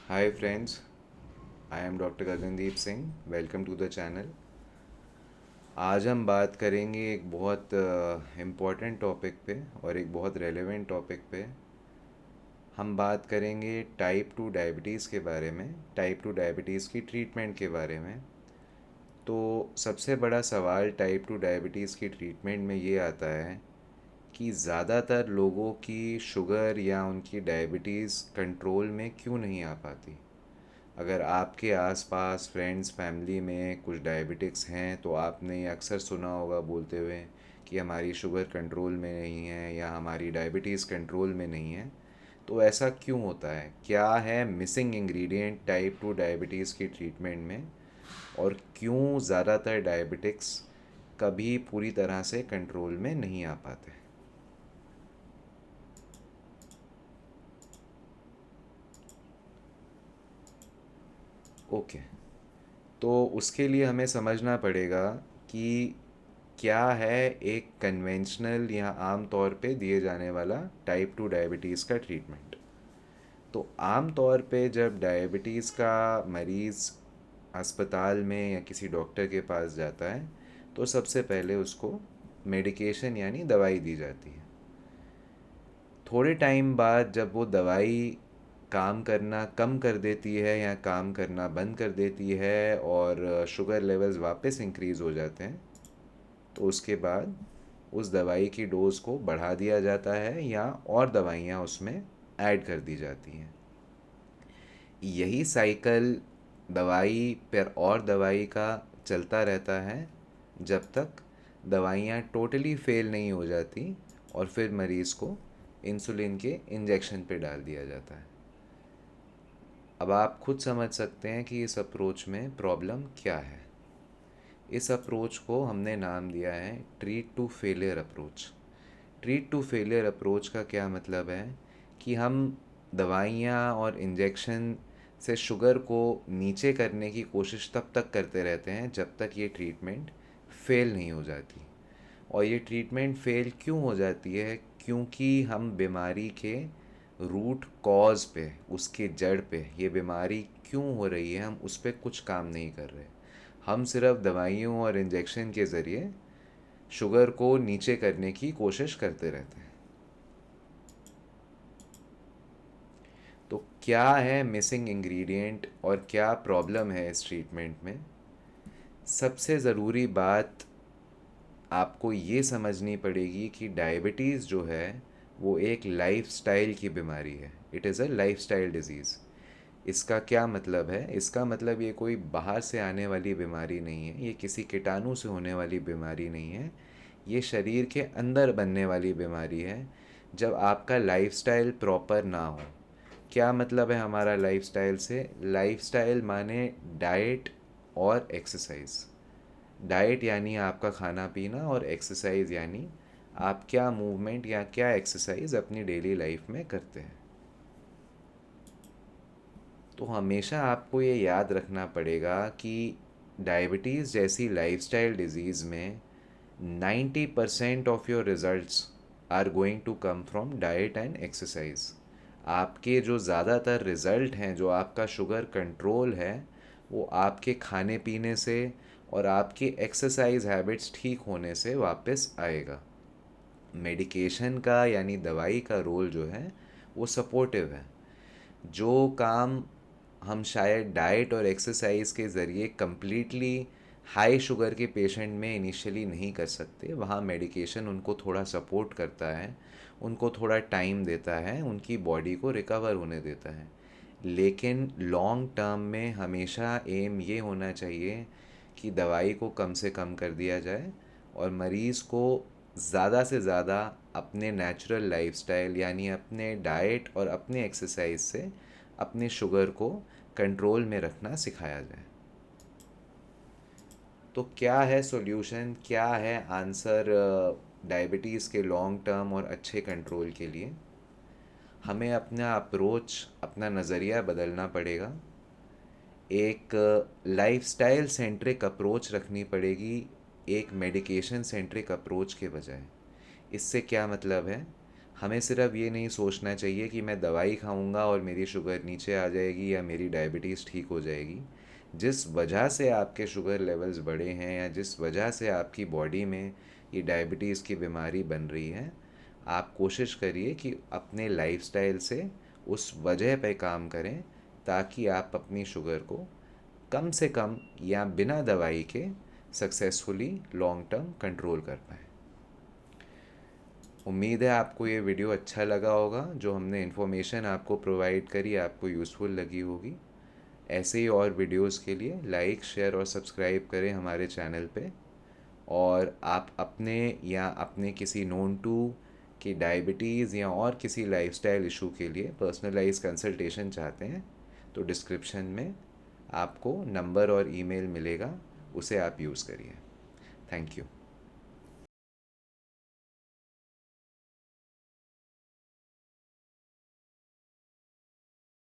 Hi friends, I am doctor Gagandeep Singh. Welcome to the channel. आज हम बात करेंगे एक बहुत इम्पॉर्टेंट टॉपिक पे और एक बहुत रेलेवेंट टॉपिक पे। हम बात करेंगे टाइप 2 डायबिटीज़ के बारे में, टाइप 2 डायबिटीज़ की ट्रीटमेंट के बारे में। तो सबसे बड़ा सवाल टाइप 2 डायबिटीज़ की ट्रीटमेंट में ये आता है कि ज़्यादातर लोगों की शुगर या उनकी डायबिटीज़ कंट्रोल में क्यों नहीं आ पाती। अगर आपके आसपास फ्रेंड्स फैमिली में कुछ डायबिटिक्स हैं तो आपने ये अक्सर सुना होगा बोलते हुए कि हमारी शुगर कंट्रोल में नहीं है या हमारी डायबिटीज़ कंट्रोल में नहीं है। तो ऐसा क्यों होता है? क्या है मिसिंग इंग्रेडिएंट टाइप 2 डायबिटीज़ की ट्रीटमेंट में? और क्यों ज़्यादातर डायबिटिक्स कभी पूरी तरह से कंट्रोल में नहीं आ पाते? ओके, तो उसके लिए हमें समझना पड़ेगा कि क्या है एक कन्वेंशनल या आम तौर पे दिए जाने वाला टाइप 2 डायबिटीज़ का ट्रीटमेंट। तो आम तौर पे जब डायबिटीज़ का मरीज़ अस्पताल में या किसी डॉक्टर के पास जाता है तो सबसे पहले उसको मेडिकेशन यानी दवाई दी जाती है। थोड़े टाइम बाद जब वो दवाई काम करना कम कर देती है या काम करना बंद कर देती है और शुगर लेवल्स वापस इंक्रीज़ हो जाते हैं, तो उसके बाद उस दवाई की डोज़ को बढ़ा दिया जाता है या और दवाइयाँ उसमें ऐड कर दी जाती हैं। यही साइकिल दवाई पर और दवाई का चलता रहता है जब तक दवाइयाँ टोटली फेल नहीं हो जाती और फिर मरीज़ को इंसुलिन के इंजेक्शन पे डाल दिया जाता है। अब आप खुद समझ सकते हैं कि इस अप्रोच में प्रॉब्लम क्या है। इस अप्रोच को हमने नाम दिया है treat to failure approach. Treat to failure approach का क्या मतलब है कि हम दवाइयाँ और इंजेक्शन से शुगर को नीचे करने की कोशिश तब तक करते रहते हैं जब तक ये ट्रीटमेंट फेल नहीं हो जाती। और ये ट्रीटमेंट फेल क्यों हो जाती है? क्योंकि हम बीमारी के रूट कॉज पे, उसके जड़ पे, ये बीमारी क्यों हो रही है हम उस पर कुछ काम नहीं कर रहे। हम सिर्फ दवाइयों और इंजेक्शन के ज़रिए शुगर को नीचे करने की कोशिश करते रहते हैं। तो क्या है मिसिंग इंग्रेडिएंट और क्या प्रॉब्लम है इस ट्रीटमेंट में? सबसे ज़रूरी बात आपको ये समझनी पड़ेगी कि डायबिटीज़ जो है वो एक लाइफस्टाइल की बीमारी है। It is a lifestyle disease. इसका क्या मतलब है? इसका मतलब ये कोई बाहर से आने वाली बीमारी नहीं है, ये किसी कीटाणु से होने वाली बीमारी नहीं है, ये शरीर के अंदर बनने वाली बीमारी है जब आपका लाइफस्टाइल प्रॉपर ना हो। क्या मतलब है हमारा लाइफस्टाइल से? लाइफस्टाइल माने डाइट और एक्सरसाइज। डाइट यानी आपका खाना पीना और एक्सरसाइज यानी आप क्या मूवमेंट या क्या एक्सरसाइज अपनी डेली लाइफ में करते हैं। तो हमेशा आपको ये याद रखना पड़ेगा कि डायबिटीज़ जैसी लाइफस्टाइल डिजीज़ में 90% of your results are going to come from diet and exercise. आपके जो ज़्यादातर रिज़ल्ट हैं, जो आपका शुगर कंट्रोल है, वो आपके खाने पीने से और आपकी एक्सरसाइज हैबिट्स ठीक होने से वापस आएगा। मेडिकेशन का यानी दवाई का रोल जो है वो सपोर्टिव है। जो काम हम शायद डाइट और एक्सरसाइज के ज़रिए कम्प्लीटली हाई शुगर के पेशेंट में इनिशियली नहीं कर सकते, वहाँ मेडिकेशन उनको थोड़ा सपोर्ट करता है, उनको थोड़ा टाइम देता है, उनकी बॉडी को रिकवर होने देता है। लेकिन लॉन्ग टर्म में हमेशा एम ये होना चाहिए कि दवाई को कम से कम कर दिया जाए और मरीज़ को ज़्यादा से ज़्यादा अपने नेचुरल लाइफस्टाइल यानी अपने डाइट और अपने एक्सरसाइज से अपने शुगर को कंट्रोल में रखना सिखाया जाए। तो क्या है सॉल्यूशन, क्या है आंसर डायबिटीज़ के लॉन्ग टर्म और अच्छे कंट्रोल के लिए? हमें अपना अप्रोच, अपना नज़रिया बदलना पड़ेगा। एक लाइफस्टाइल सेंट्रिक अप्रोच रखनी पड़ेगी, एक मेडिकेशन सेंट्रिक अप्रोच के बजाय। इससे क्या मतलब है? हमें सिर्फ ये नहीं सोचना चाहिए कि मैं दवाई खाऊंगा और मेरी शुगर नीचे आ जाएगी या मेरी डायबिटीज़ ठीक हो जाएगी। जिस वजह से आपके शुगर लेवल्स बढ़े हैं या जिस वजह से आपकी बॉडी में ये डायबिटीज़ की बीमारी बन रही है, आप कोशिश करिए कि अपने लाइफस्टाइल से उस वजह पे काम करें, ताकि आप अपनी शुगर को कम से कम या बिना दवाई के सक्सेसफुली लॉन्ग टर्म कंट्रोल कर पाएँ। उम्मीद है आपको ये वीडियो अच्छा लगा होगा। जो हमने इन्फॉर्मेशन आपको प्रोवाइड करी आपको यूज़फुल लगी होगी। ऐसे ही और वीडियोस के लिए लाइक शेयर और सब्सक्राइब करें हमारे चैनल पे। और आप अपने या अपने किसी नोन टू की डायबिटीज़ या और किसी लाइफस्टाइल इशू के लिए पर्सनलाइज कंसल्टेशन चाहते हैं तो डिस्क्रिप्शन में आपको नंबर और ईमेल मिलेगा, उसे आप यूज़ करिए। Thank you.